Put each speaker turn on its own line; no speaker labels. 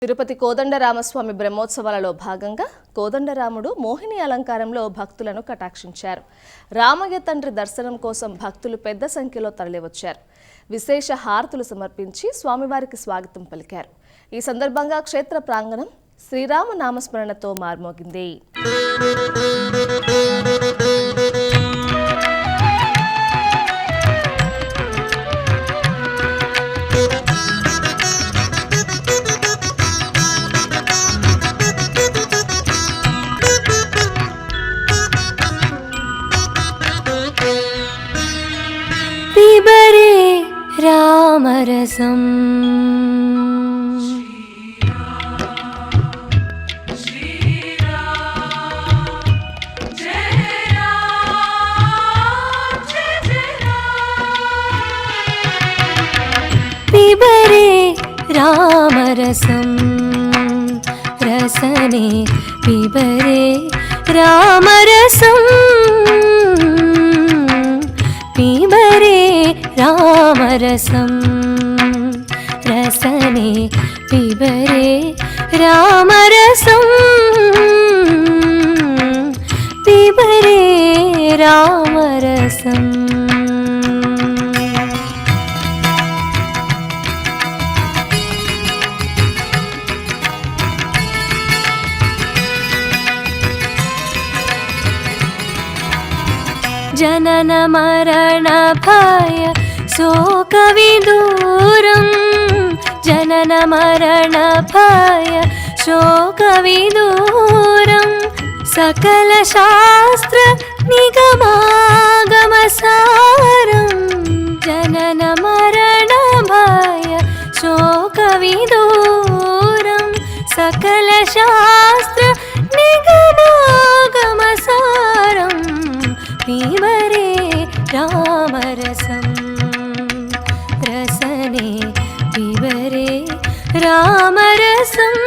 తిరుపతి కోదండరామస్వామి బ్రహ్మోత్సవాలలో భాగంగా కోదండరాముడు మోహిని అలంకారంలో భక్తులను కటాక్షించారు. రామయ్య తండ్రి దర్శనం కోసం భక్తులు పెద్ద సంఖ్యలో తరలివచ్చారు. విశేష హారతులు సమర్పించి స్వామివారికి స్వాగతం పలికారు. ఈ సందర్భంగా క్షేత్ర ప్రాంగణం శ్రీరామ నామస్మరణతో మార్మోగింది.
पिबरे रामरसम् पिबरे रामरसम् रसने पिबरे रामरसम् पिबरे रामरसम् रसने पिबरे रामरसम् पिबरे रामरसम् जनन मरण भय शोकविदूरं जनन मरण भय शोकविदूरं सकल शास्त्र निगमागमसारं जनन मरण भय शोकविदूरं सकल शास्त्र निगमागमसारं पिबरे रामरसम् रसने पिबरे रामरसम्